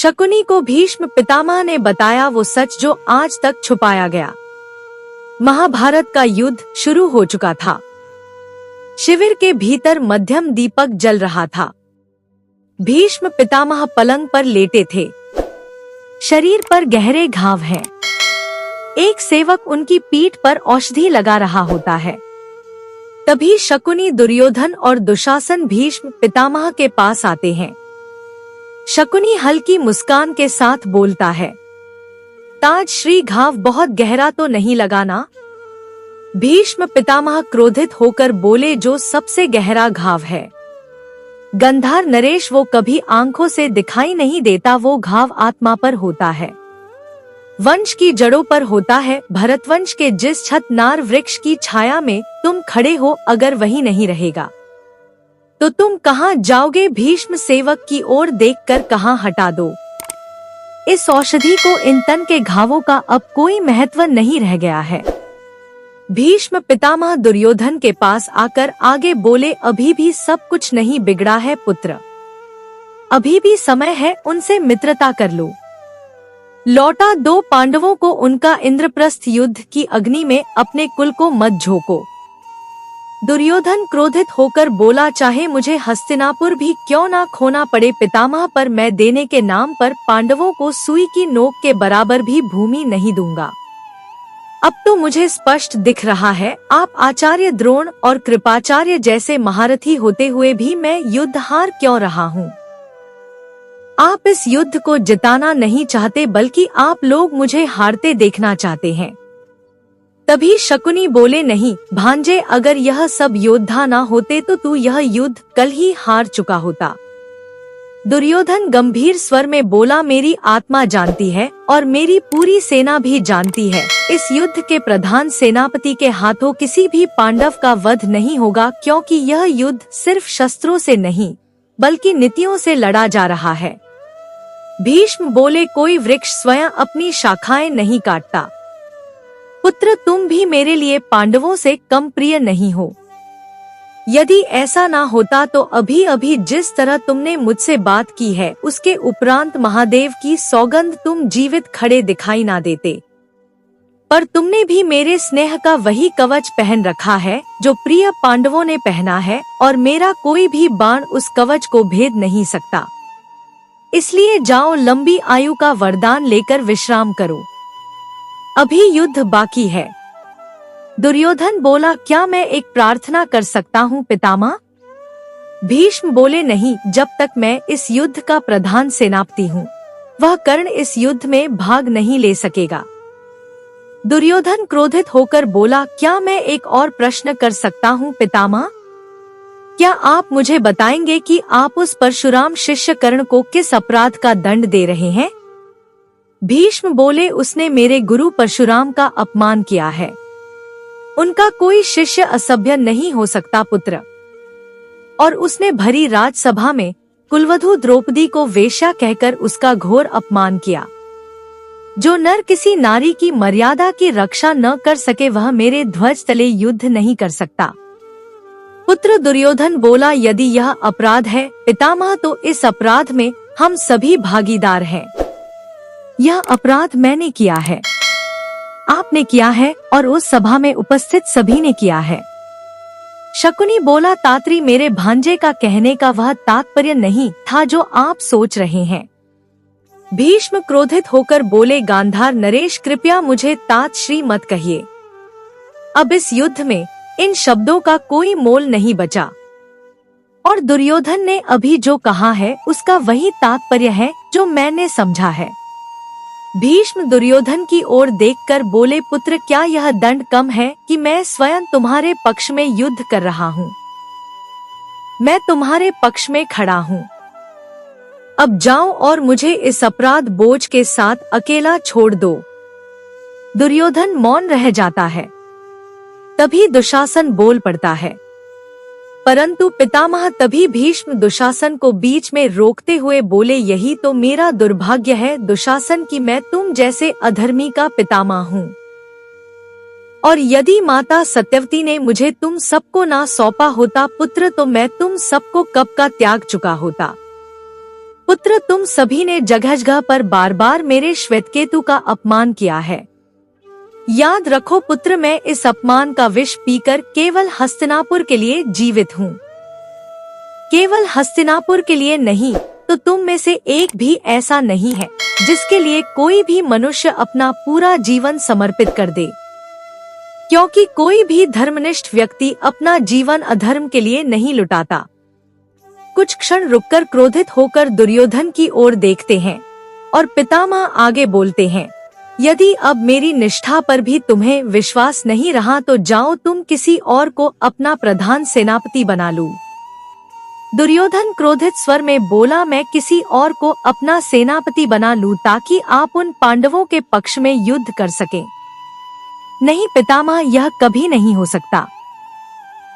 शकुनी को भीष्म पितामह ने बताया वो सच जो आज तक छुपाया गया। महाभारत का युद्ध शुरू हो चुका था। शिविर के भीतर मध्यम दीपक जल रहा था। भीष्म पितामह पलंग पर लेटे थे। शरीर पर गहरे घाव हैं। एक सेवक उनकी पीठ पर औषधि लगा रहा होता है। तभी शकुनी, दुर्योधन और दुशासन भीष्म पितामह के पास आते हैं। शकुनी हल्की मुस्कान के साथ बोलता है, ताज श्री, घाव बहुत गहरा तो नहीं लगा ना? भीष्म पितामह क्रोधित होकर बोले, जो सबसे गहरा घाव है। गंधार नरेश, वो कभी आंखों से दिखाई नहीं देता, वो घाव आत्मा पर होता है, वंश की जड़ों पर होता है। भरतवंश के जिस छत नार वृक्ष की छाया में तुम खड़े हो, अगर वही नहीं रहेगा तो तुम कहाँ जाओगे? भीष्म सेवक की ओर देखकर कहाँ, हटा दो इस औषधि को, इन तन के घावों का अब कोई महत्व नहीं रह गया है। भीष्म पितामह दुर्योधन के पास आकर आगे बोले, अभी भी सब कुछ नहीं बिगड़ा है पुत्र, अभी भी समय है, उनसे मित्रता कर लो। लौटा दो पांडवों को उनका इंद्रप्रस्थ, युद्ध की अग्नि में अपने कुल को मत झोंको। दुर्योधन क्रोधित होकर बोला, चाहे मुझे हस्तिनापुर भी क्यों ना खोना पड़े पितामह, पर मैं देने के नाम पर पांडवों को सुई की नोक के बराबर भी भूमि नहीं दूंगा। अब तो मुझे स्पष्ट दिख रहा है, आप आचार्य द्रोण और कृपाचार्य जैसे महारथी होते हुए भी मैं युद्ध हार क्यों रहा हूँ। आप इस युद्ध को जिताना नहीं चाहते, बल्कि आप लोग मुझे हारते देखना चाहते हैं। तभी शकुनी बोले, नहीं भांजे, अगर यह सब योद्धा ना होते तो तू यह युद्ध कल ही हार चुका होता। दुर्योधन गंभीर स्वर में बोला, मेरी आत्मा जानती है और मेरी पूरी सेना भी जानती है, इस युद्ध के प्रधान सेनापति के हाथों किसी भी पांडव का वध नहीं होगा, क्योंकि यह युद्ध सिर्फ शस्त्रों से नहीं बल्कि नीतियों से लड़ा जा रहा है। भीष्म बोले, कोई वृक्ष स्वयं अपनी शाखाएं नहीं काटता। पुत्र, तुम भी मेरे लिए पांडवों से कम प्रिय नहीं हो। यदि ऐसा ना होता तो अभी अभी जिस तरह तुमने मुझसे बात की है, उसके उपरांत महादेव की सौगंध तुम जीवित खड़े दिखाई ना देते। पर तुमने भी मेरे स्नेह का वही कवच पहन रखा है जो प्रिय पांडवों ने पहना है, और मेरा कोई भी बाण उस कवच को भेद नहीं सकता। इसलिए जाओ, लंबी आयु का वरदान लेकर विश्राम करो, अभी युद्ध बाकी है। दुर्योधन बोला, क्या मैं एक प्रार्थना कर सकता हूँ पितामह? भीष्म बोले, नहीं, जब तक मैं इस युद्ध का प्रधान सेनापति हूँ, वह कर्ण इस युद्ध में भाग नहीं ले सकेगा। दुर्योधन क्रोधित होकर बोला, क्या मैं एक और प्रश्न कर सकता हूँ पितामह? क्या आप मुझे बताएंगे कि आप उस परशुराम शिष्य कर्ण को किस अपराध का दंड दे रहे हैं? भीष्म बोले, उसने मेरे गुरु परशुराम का अपमान किया है। उनका कोई शिष्य असभ्य नहीं हो सकता पुत्र। और उसने भरी राजसभा में कुलवधु द्रौपदी को वेश्या कहकर उसका घोर अपमान किया। जो नर किसी नारी की मर्यादा की रक्षा न कर सके, वह मेरे ध्वज तले युद्ध नहीं कर सकता। पुत्र दुर्योधन बोला, यदि यह अपराध है पितामह, तो इस अपराध में हम सभी भागीदार हैं। यह अपराध मैंने किया है, आपने किया है, और उस सभा में उपस्थित सभी ने किया है। शकुनी बोला, तात्री, मेरे भांजे का कहने का वह तात्पर्य नहीं था जो आप सोच रहे हैं। भीष्म क्रोधित होकर बोले, गांधार नरेश, कृपया मुझे तात श्री मत कहिए। अब इस युद्ध में इन शब्दों का कोई मोल नहीं बचा, और दुर्योधन ने अभी जो कहा है उसका वही तात्पर्य है जो मैंने समझा है। भीष्म दुर्योधन की ओर देखकर बोले, पुत्र, क्या यह दंड कम है कि मैं स्वयं तुम्हारे पक्ष में युद्ध कर रहा हूँ? मैं तुम्हारे पक्ष में खड़ा हूँ। अब जाओ और मुझे इस अपराध बोझ के साथ अकेला छोड़ दो। दुर्योधन मौन रह जाता है। तभी दुशासन बोल पड़ता है, परंतु पितामह तभी भीष्म दुशासन को बीच में रोकते हुए बोले, यही तो मेरा दुर्भाग्य है दुशासन की मैं तुम जैसे अधर्मी का पितामह हूँ। और यदि माता सत्यवती ने मुझे तुम सबको ना सौंपा होता पुत्र, तो मैं तुम सबको कब का त्याग चुका होता। पुत्र, तुम सभी ने जगह जगह पर बार बार मेरे श्वेतकेतु का अपमान किया है। याद रखो पुत्र, मैं इस अपमान का विष पीकर केवल हस्तिनापुर के लिए जीवित हूँ। केवल हस्तिनापुर के लिए नहीं, तो तुम में से एक भी ऐसा नहीं है जिसके लिए कोई भी मनुष्य अपना पूरा जीवन समर्पित कर दे, क्योंकि कोई भी धर्मनिष्ठ व्यक्ति अपना जीवन अधर्म के लिए नहीं लुटाता। कुछ क्षण रुककर क्रोधित होकर दुर्योधन की ओर देखते हैं और पितामह आगे बोलते हैं, यदि अब मेरी निष्ठा पर भी तुम्हें विश्वास नहीं रहा तो जाओ तुम किसी और को अपना प्रधान सेनापति बना लो। दुर्योधन क्रोधित स्वर में बोला, मैं किसी और को अपना सेनापति बना लूं ताकि आप उन पांडवों के पक्ष में युद्ध कर सकें। नहीं पितामह, यह कभी नहीं हो सकता।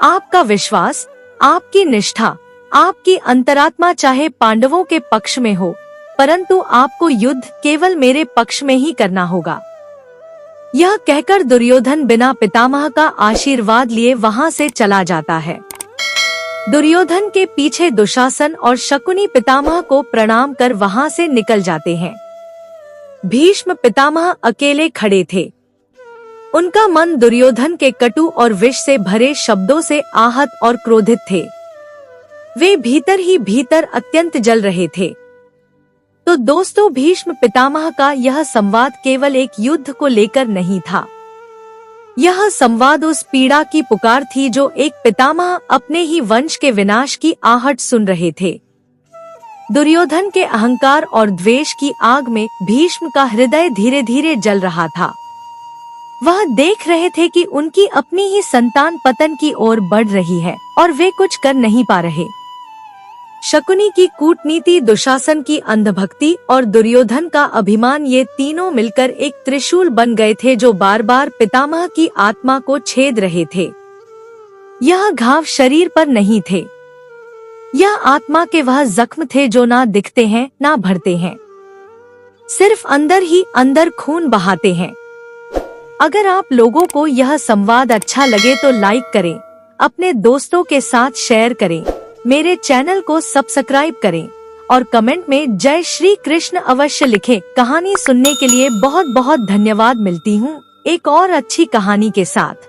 आपका विश्वास, आपकी निष्ठा, आपकी अंतरात्मा चाहे पांडवों के पक्ष में हो, परंतु आपको युद्ध केवल मेरे पक्ष में ही करना होगा। यह कहकर दुर्योधन बिना पितामह का आशीर्वाद लिए वहां से चला जाता है। दुर्योधन के पीछे दुशासन और शकुनी पितामह को प्रणाम कर वहां से निकल जाते हैं। भीष्म पितामह अकेले खड़े थे। उनका मन दुर्योधन के कटु और विष से भरे शब्दों से आहत और क्रोधित थे। वे भीतर ही भीतर अत्यंत जल रहे थे। तो दोस्तों, भीष्म पितामह का यह संवाद केवल एक युद्ध को लेकर नहीं था। यह संवाद उस पीड़ा की पुकार थी जो एक पितामह अपने ही वंश के विनाश की आहट सुन रहे थे। दुर्योधन के अहंकार और द्वेष की आग में भीष्म का हृदय धीरे धीरे जल रहा था। वह देख रहे थे कि उनकी अपनी ही संतान पतन की ओर बढ़ रही है और वे कुछ कर नहीं पा रहे। शकुनी की कूटनीति, दुशासन की अंधभक्ति और दुर्योधन का अभिमान, ये तीनों मिलकर एक त्रिशूल बन गए थे जो बार बार पितामह की आत्मा को छेद रहे थे। यह घाव शरीर पर नहीं थे, यह आत्मा के वह जख्म थे जो ना दिखते हैं ना भरते हैं, सिर्फ अंदर ही अंदर खून बहाते हैं। अगर आप लोगों को यह संवाद अच्छा लगे तो लाइक करें, अपने दोस्तों के साथ शेयर करें, मेरे चैनल को सब्सक्राइब करें और कमेंट में जय श्री कृष्ण अवश्य लिखें। कहानी सुनने के लिए बहुत बहुत धन्यवाद। मिलती हूँ एक और अच्छी कहानी के साथ।